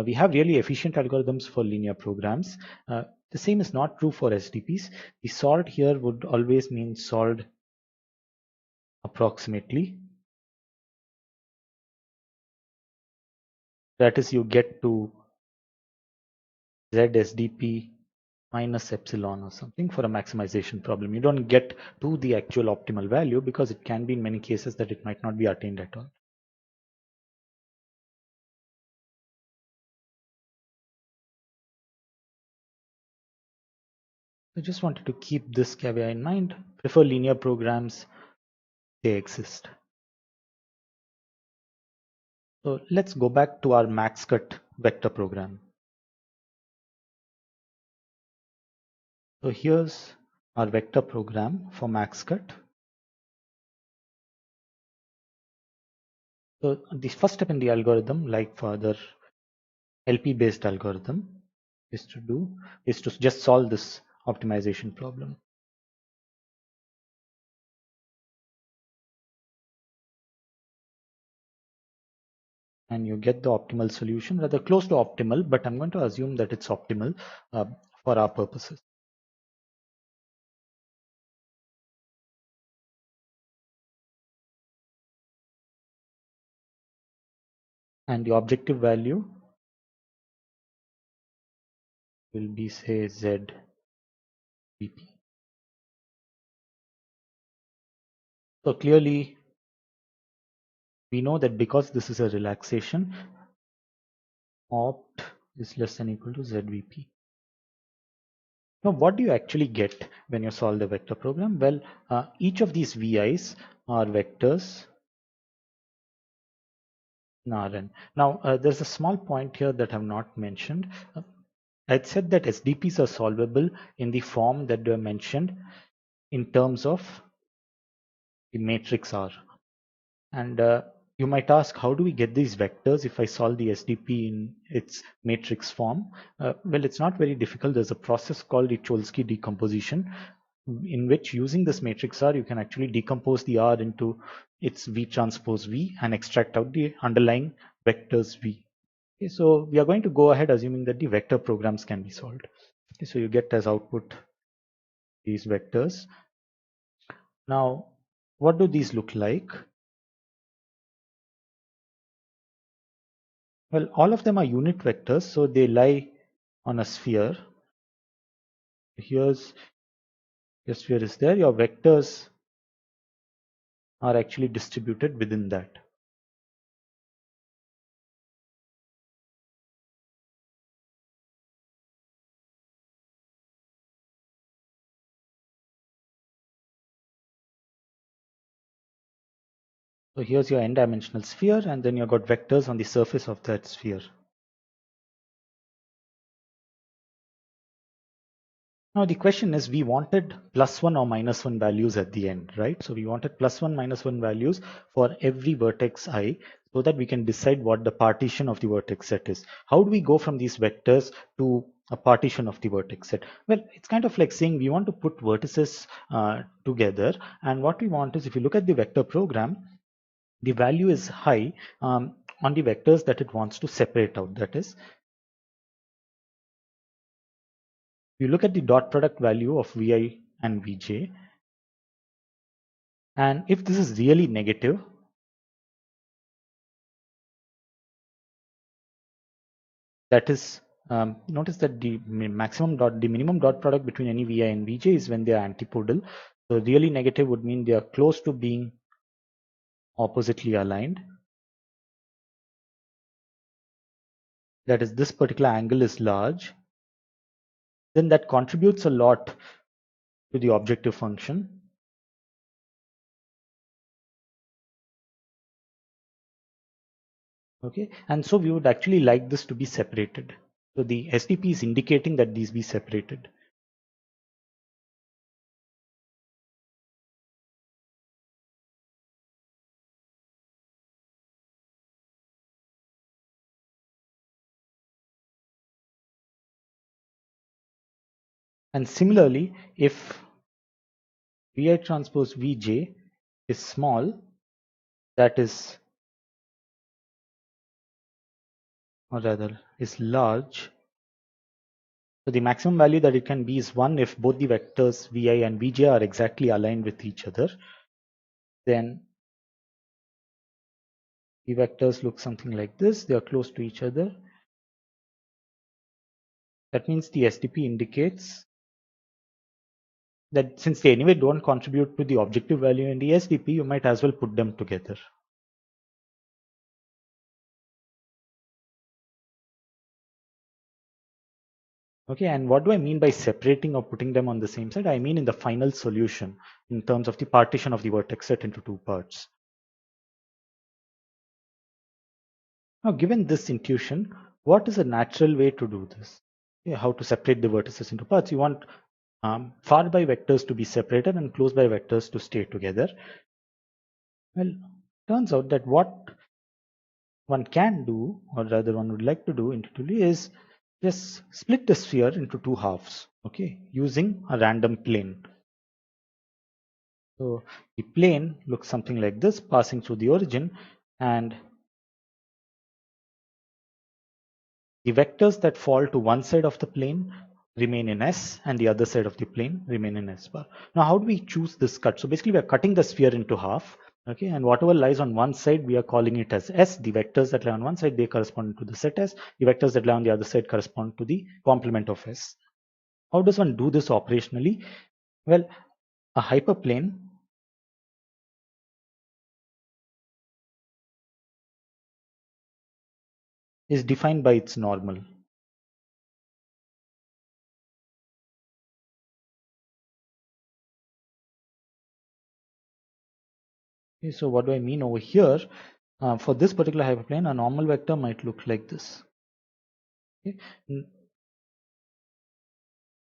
We have really efficient algorithms for linear programs. The same is not true for SDPs. The solved here would always mean solved approximately. That is, you get to ZSDP minus epsilon or something for a maximization problem. You don't get to the actual optimal value, because it can be in many cases that it might not be attained at all. I just wanted to keep this caveat in mind. Prefer linear programs, they exist. So let's go back to our max cut vector program. So here's our vector program for maxcut. So the first step in the algorithm, like for other LP based algorithm, is to just solve this optimization problem. And you get the optimal solution, rather close to optimal, but I'm going to assume that it's optimal for our purposes. And the objective value will be, say, ZVP. So clearly, we know that because this is a relaxation, opt is less than equal to ZVP. Now, what do you actually get when you solve the vector program? Well, each of these VIs are vectors in Rn. Now, there's a small point here that I've not mentioned. I'd said that SDPs are solvable in the form that were mentioned in terms of the matrix R. And you might ask, how do we get these vectors if I solve the SDP in its matrix form? Well, it's not very difficult. There's a process called the Cholesky decomposition, in which using this matrix R, you can actually decompose the R into its V transpose V and extract out the underlying vectors V. Okay, so we are going to go ahead assuming that the vector programs can be solved. Okay, so you get as output these vectors. Now, what do these look like? Well, all of them are unit vectors, so they lie on a sphere. Here's your sphere is there. Your vectors are actually distributed within that. So here's your n-dimensional sphere, and then you've got vectors on the surface of that sphere. Now the question is, we wanted +1 or -1 values at the end, right? So we wanted +1, -1 values for every vertex I, so that we can decide what the partition of the vertex set is. How do we go from these vectors to a partition of the vertex set? Well, it's kind of like saying we want to put vertices together, and what we want is, if you look at the vector program, the value is high on the vectors that it wants to separate out. That is, you look at the dot product value of Vi and Vj, and if this is really negative, that is, notice that the minimum dot product between any Vi and Vj is when they are antipodal. So really negative would mean they are close to being oppositely aligned. That is, this particular angle is large. Then that contributes a lot to the objective function. Okay, and so we would actually like this to be separated. So the SDP is indicating that these be separated. And similarly, if Vi transpose Vj is small, that is, or rather is large, so the maximum value that it can be is 1 if both the vectors Vi and Vj are exactly aligned with each other. Then the vectors look something like this. They are close to each other. That means the SDP indicates that since they anyway don't contribute to the objective value in the SDP, you might as well put them together. Okay, and what do I mean by separating or putting them on the same side? I mean in the final solution, in terms of the partition of the vertex set into two parts. Now, given this intuition, what is a natural way to do this? Yeah, how to separate the vertices into parts? You want far by vectors to be separated and close by vectors to stay together. Well, turns out that what one can do, or rather one would like to do intuitively, is just split the sphere into two halves, okay, using a random plane. So the plane looks something like this, passing through the origin, and the vectors that fall to one side of the plane remain in S and the other side of the plane remain in S bar. Now, how do we choose this cut? So basically we are cutting the sphere into half, okay, and whatever lies on one side, we are calling it as S. The vectors that lie on one side, they correspond to the set S. The vectors that lie on the other side correspond to the complement of S. How does one do this operationally? Well, a hyperplane is defined by its normal. Okay, so what do I mean over here? For this particular hyperplane, a normal vector might look like this. Okay.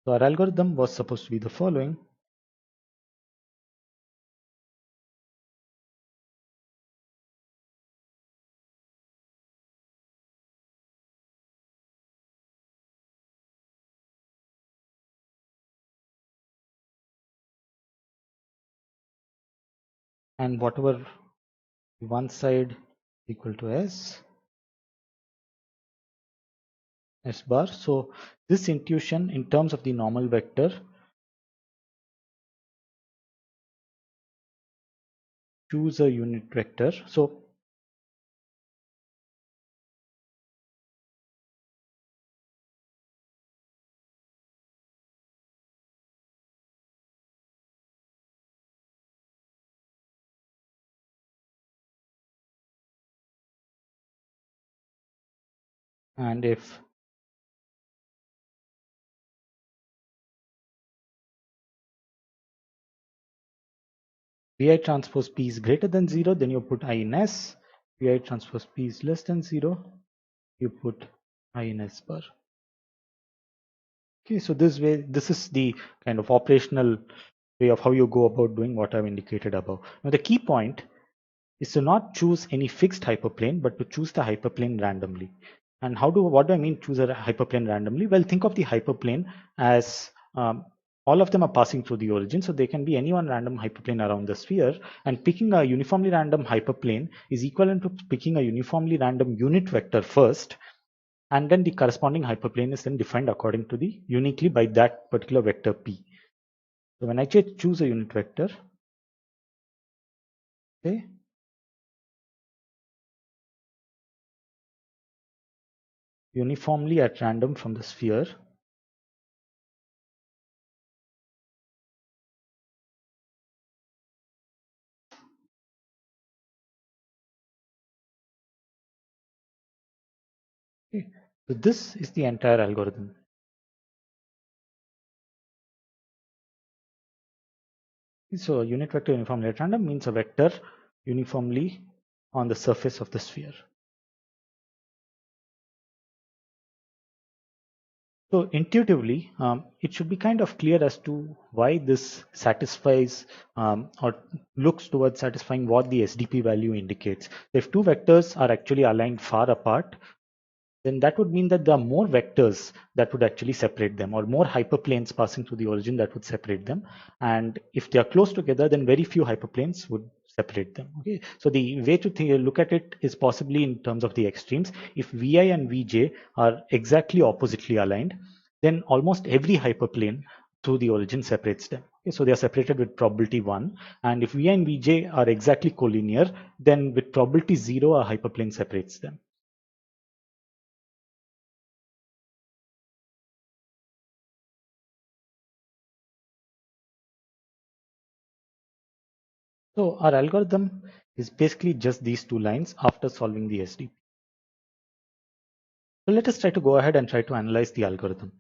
So our algorithm was supposed to be the following. And whatever one side equal to S bar. So this intuition in terms of the normal vector, choose a unit vector. So and if Vi transpose P is greater than 0, then you put I in S. Vi transpose P is less than 0, you put I in S bar. Okay, so this is the kind of operational way of how you go about doing what I've indicated above. Now the key point is to not choose any fixed hyperplane, but to choose the hyperplane randomly. And what do I mean choose a hyperplane randomly? Well, think of the hyperplane as all of them are passing through the origin, so they can be any one random hyperplane around the sphere, and picking a uniformly random hyperplane is equivalent to picking a uniformly random unit vector first, and then the corresponding hyperplane is then defined according to the uniquely by that particular vector P. So when I choose a unit vector, okay, uniformly at random from the sphere, okay. So this is the entire algorithm. So a unit vector uniformly at random means a vector uniformly on the surface of the sphere. So intuitively, it should be kind of clear as to why this satisfies or looks towards satisfying what the SDP value indicates. If two vectors are actually aligned far apart, then that would mean that there are more vectors that would actually separate them, or more hyperplanes passing through the origin that would separate them. And if they are close together, then very few hyperplanes would separate them. Okay, so the way to look at it is possibly in terms of the extremes. If Vi and Vj are exactly oppositely aligned, then almost every hyperplane through the origin separates them. Okay, so they are separated with probability 1. And if Vi and Vj are exactly collinear, then with probability 0, a hyperplane separates them. So our algorithm is basically just these two lines after solving the SDP. So let us try to go ahead and try to analyze the algorithm. .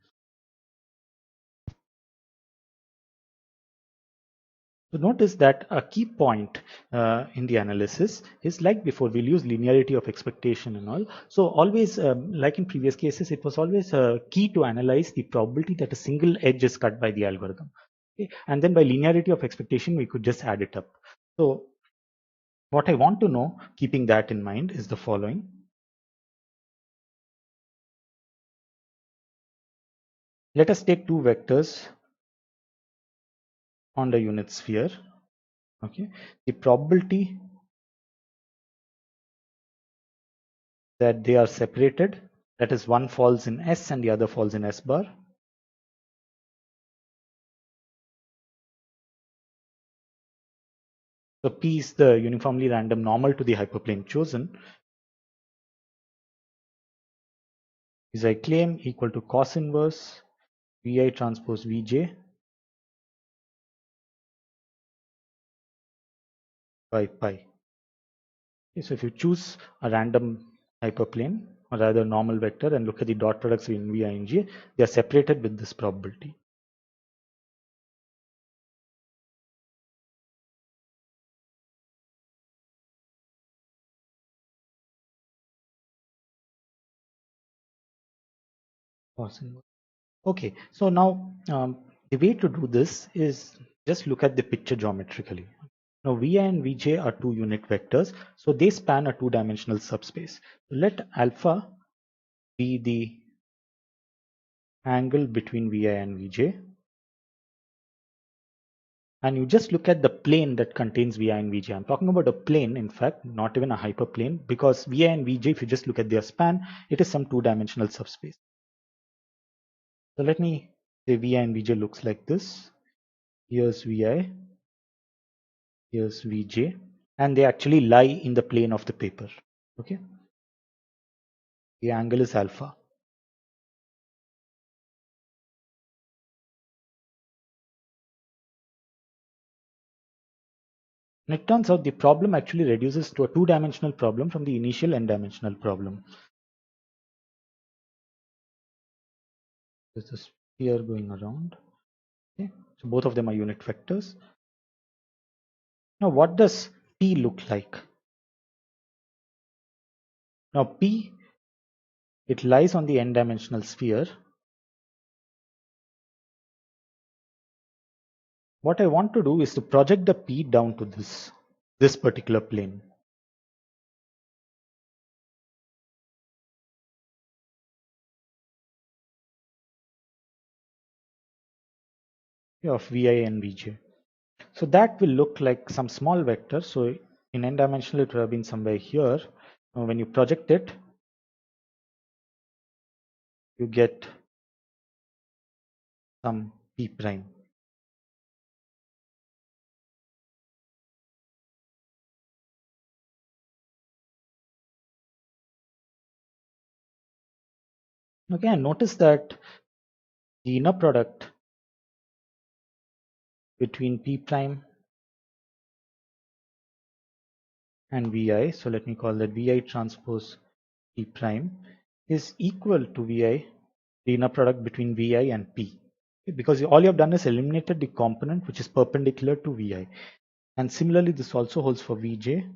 So notice that a key point in the analysis is like before, we'll use linearity of expectation and all. So always, like in previous cases, it was always key to analyze the probability that a single edge is cut by the algorithm. Okay? And then by linearity of expectation, we could just add it up. So what I want to know, keeping that in mind, is the following. Let us take two vectors on the unit sphere. Okay, the probability that they are separated, that is, one falls in S and the other falls in S bar. So P is the uniformly random normal to the hyperplane chosen, is I claim equal to cos inverse Vi transpose Vj by pi. Okay, so if you choose a random hyperplane or rather normal vector and look at the dot products in Vi and J, they are separated with this probability. Cos inverse. Okay, so now the way to do this is just look at the picture geometrically. Now Vi and Vj are two unit vectors, so they span a two-dimensional subspace. Let alpha be the angle between Vi and Vj, and you just look at the plane that contains Vi and Vj. I'm talking about a plane, in fact, not even a hyperplane, because Vi and Vj, if you just look at their span, it is some two-dimensional subspace. So let me say Vi and Vj looks like this. Here's Vi, here's Vj, and they actually lie in the plane of the paper. Okay, the angle is alpha. And it turns out the problem actually reduces to a two-dimensional problem from the initial n-dimensional problem. There's a sphere going around. Okay, so both of them are unit vectors. Now, what does P look like? Now, P, it lies on the n-dimensional sphere. What I want to do is to project the P down to this particular plane. Of Vi and Vj. So that will look like some small vector. So in n-dimensional, it would have been somewhere here. Now, when you project it, you get some P prime. Okay, and notice that the inner product between P prime and Vi, so let me call that Vi transpose P prime, is equal to Vi, the inner product between Vi and P. Okay, because all you have done is eliminated the component which is perpendicular to Vi. And similarly, this also holds for Vj.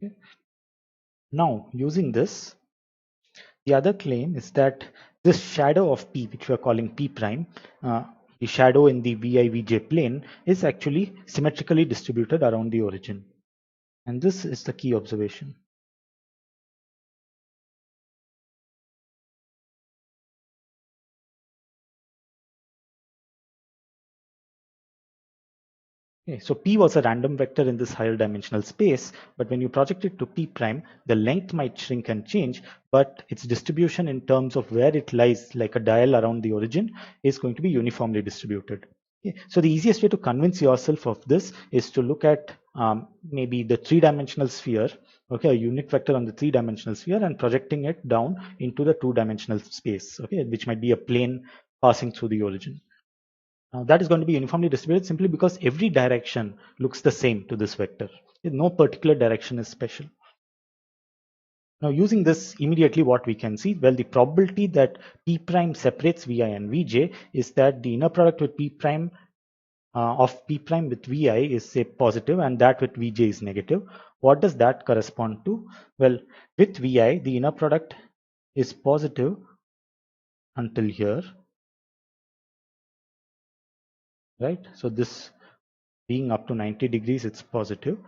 Okay. Now, using this, the other claim is that this shadow of P, which we are calling P prime, the shadow in the Vi Vj plane, is actually symmetrically distributed around the origin. And this is the key observation. Okay, so P was a random vector in this higher dimensional space, but when you project it to P prime, the length might shrink and change, but its distribution in terms of where it lies, like a dial around the origin, is going to be uniformly distributed. Okay, so the easiest way to convince yourself of this is to look at maybe the three-dimensional sphere, okay, a unit vector on the three-dimensional sphere, and projecting it down into the two-dimensional space, okay, which might be a plane passing through the origin. Now that is going to be uniformly distributed simply because every direction looks the same to this vector. No particular direction is special. Now using this immediately what we can see, well, the probability that P prime separates Vi and Vj is that the inner product with P prime of P prime with Vi is say positive and that with Vj is negative. What does that correspond to? Well, with Vi, the inner product is positive until here, right? So this being up to 90 degrees, it's positive.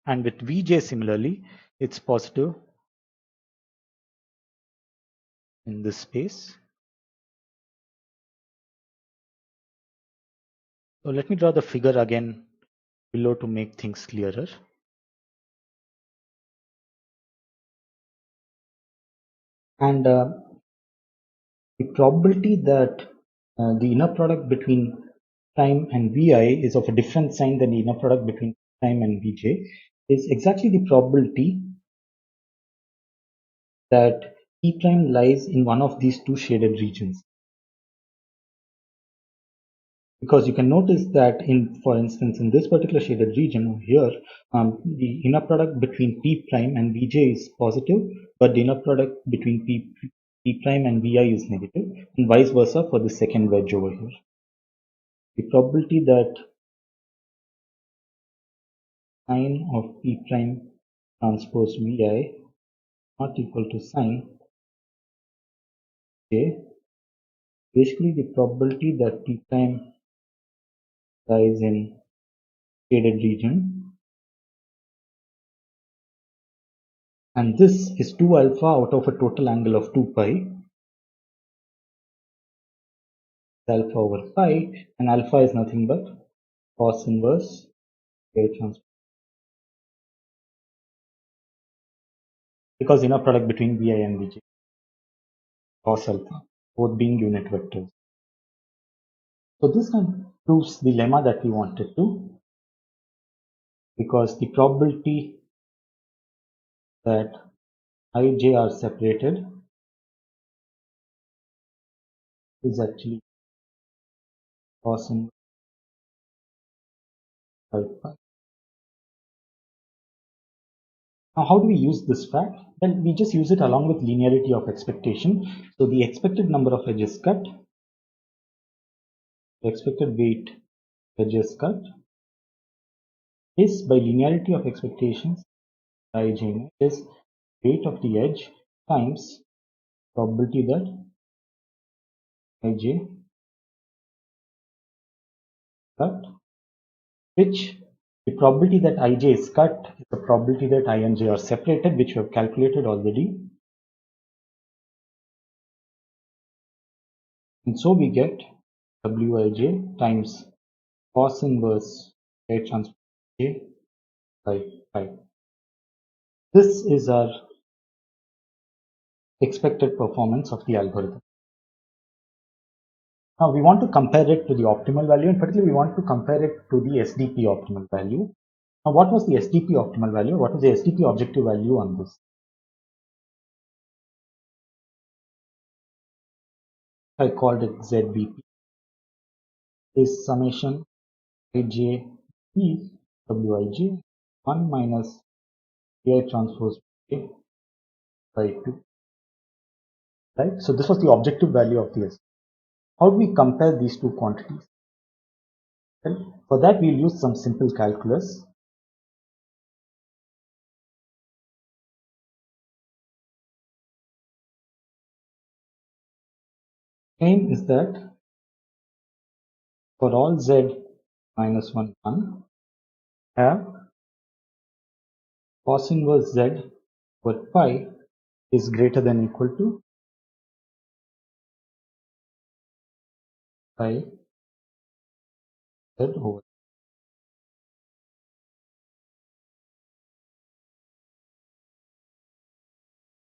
And with Vj similarly, it's positive in this space. So let me draw the figure again below to make things clearer. And the probability that the inner product between prime and Vi is of a different sign than the inner product between prime and Vj is exactly the probability that P prime lies in one of these two shaded regions. Because you can notice that for instance, in this particular shaded region over here, the inner product between P prime and Vj is positive, but the inner product between P prime and Vi is negative, and vice versa for the second wedge over here. The probability that sine of P prime transpose Vi not equal to sine J, basically the probability that P prime lies in shaded region, and this is 2 alpha out of a total angle of 2 pi, alpha over pi, and alpha is nothing but cos inverse J transpose, because inner product between Vi and Vj cos alpha, both being unit vectors. So this kind of proves the lemma that we wanted to, because the probability that Ij are separated is actually cos inverse pi. Now, how do we use this fact? Well, we just use it along with linearity of expectation. So the expected number of edges cut, the expected weight edges cut is by linearity of expectations, Ij is weight of the edge times probability that Ij cut, which the probability that Ij is cut is the probability that I and J are separated, which we have calculated already. And so we get Wij times cos inverse J transpose J by pi. This is our expected performance of the algorithm. Now we want to compare it to the optimal value, and particularly we want to compare it to the SDP optimal value. Now what was the SDP optimal value? What was the SDP objective value on this? I called it ZBP, is summation Ij P Wij 1 minus Ai transpose J by 2. Right? So this was the objective value of the S. How do we compare these two quantities? Well, for that we'll use some simple calculus. Aim is that for all z minus 1, 1, have cos inverse z over pi is greater than equal to pi z over.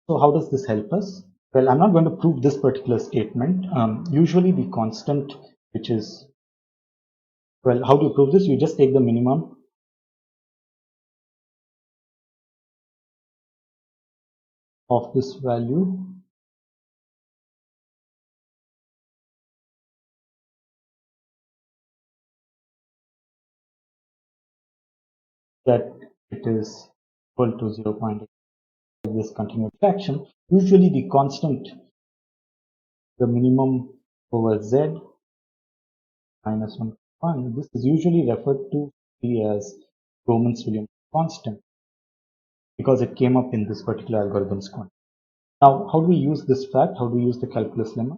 So how does this help us? Well, I'm not going to prove this particular statement. Usually the constant, which is, well, how do you prove this? You just take the minimum of this value that it is equal to 0.8 this continued fraction, usually the constant, the minimum over z minus 1, this is usually referred to as Romans-Williams constant because it came up in this particular algorithm's context. Now, how do we use this fact? How do we use the calculus lemma?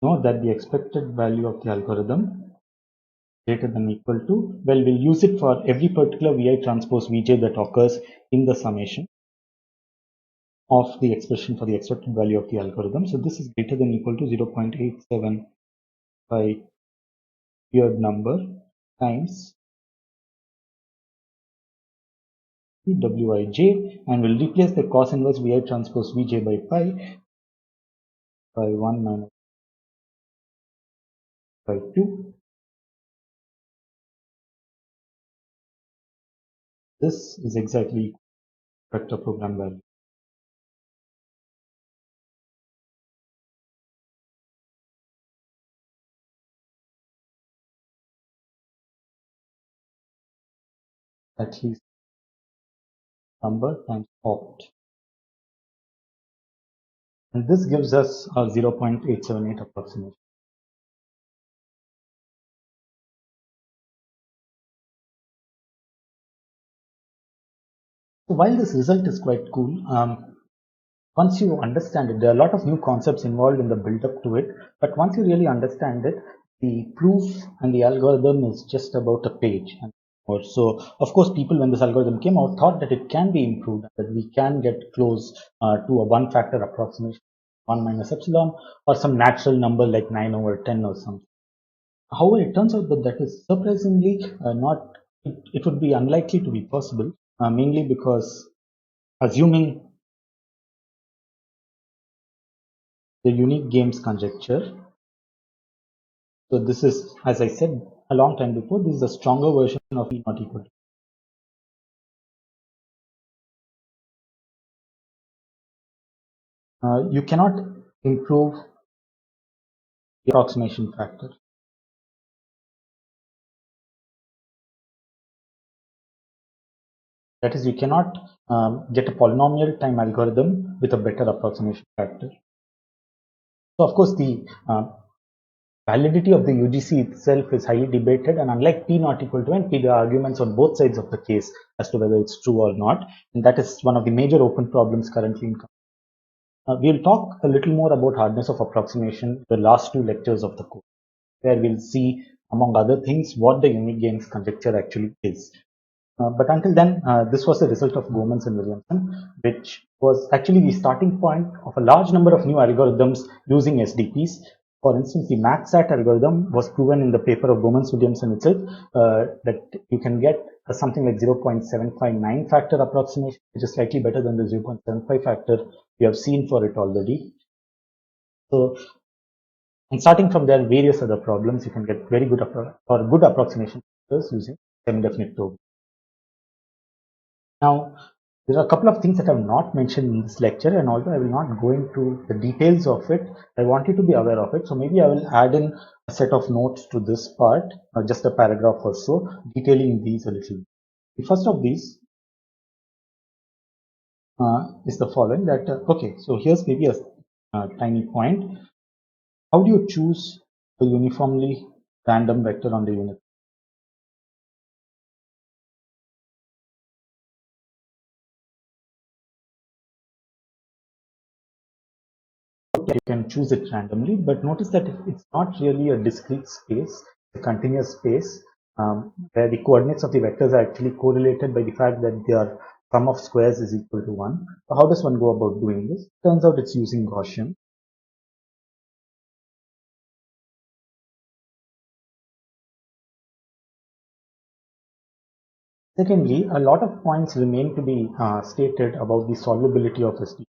Know that the expected value of the algorithm greater than or equal to, well, we'll use it for every particular Vi transpose Vj that occurs in the summation of the expression for the expected value of the algorithm. So this is greater than or equal to 0.87 by weird number times Wij, and we'll replace the cos inverse Vi transpose Vj by pi by 1 minus by 2. This is exactly vector program value. At least number times opt. And this gives us a 0.878 approximation. So while this result is quite cool, once you understand it, there are a lot of new concepts involved in the build-up to it, but once you really understand it, the proof and the algorithm is just about a page. And more. So, of course, people, when this algorithm came out, thought that it can be improved, that we can get close to a one-factor approximation, 1 minus epsilon, or some natural number like 9 over 10 or something. However, it turns out that that is surprisingly not, it would be unlikely to be possible, mainly because assuming the unique games conjecture. So this is, as I said a long time before, this is a stronger version of E not equal to. You cannot improve the approximation factor. That is, you cannot get a polynomial time algorithm with a better approximation factor. So of course, the validity of the UGC itself is highly debated, and unlike P not equal to N, P, there are arguments on both sides of the case as to whether it's true or not, and that is one of the major open problems currently in. We'll talk a little more about hardness of approximation the last two lectures of the course, where we'll see, among other things, what the unique gains conjecture actually is. But until then, this was the result of Gomans and Williamson, which was actually the starting point of a large number of new algorithms using SDPs. For instance, the MathSat algorithm was proven in the paper of Gomans-Williamson itself that you can get something like 0.759 factor approximation, which is slightly better than the 0.75 factor we have seen for it already. So, and starting from there, various other problems, you can get very good or good approximation factors using semi-definite program. Now, there are a couple of things that I have not mentioned in this lecture, and although I will not go into the details of it, I want you to be aware of it. So maybe I will add in a set of notes to this part, just a paragraph or so, detailing these a little. The first of these is the following, that, okay, so here's maybe a tiny point. How do you choose a uniformly random vector on the unit? You can choose it randomly, but notice that it's not really a discrete space, a continuous space, where the coordinates of the vectors are actually correlated by the fact that their sum of squares is equal to 1. So how does one go about doing this? Turns out it's using Gaussian. Secondly, a lot of points remain to be stated about the solvability of SDP,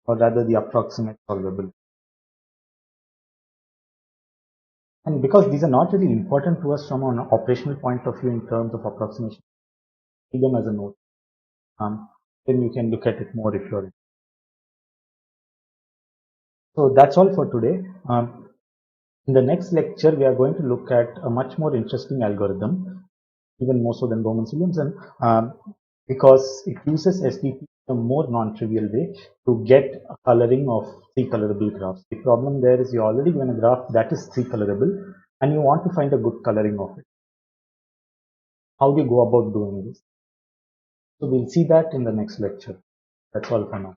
or rather the approximate solvability. And because these are not really important to us from an operational point of view in terms of approximation, keep them as a note. Then you can look at it more if you're. So that's all for today. In the next lecture, we are going to look at a much more interesting algorithm, even more so than Bowman-Williamson, because it uses SDP in a more non-trivial way to get a coloring of three colorable graphs. The problem there is you're already given a graph that is three colorable, and you want to find a good coloring of it. How do you go about doing this? So we'll see that in the next lecture. That's all for now.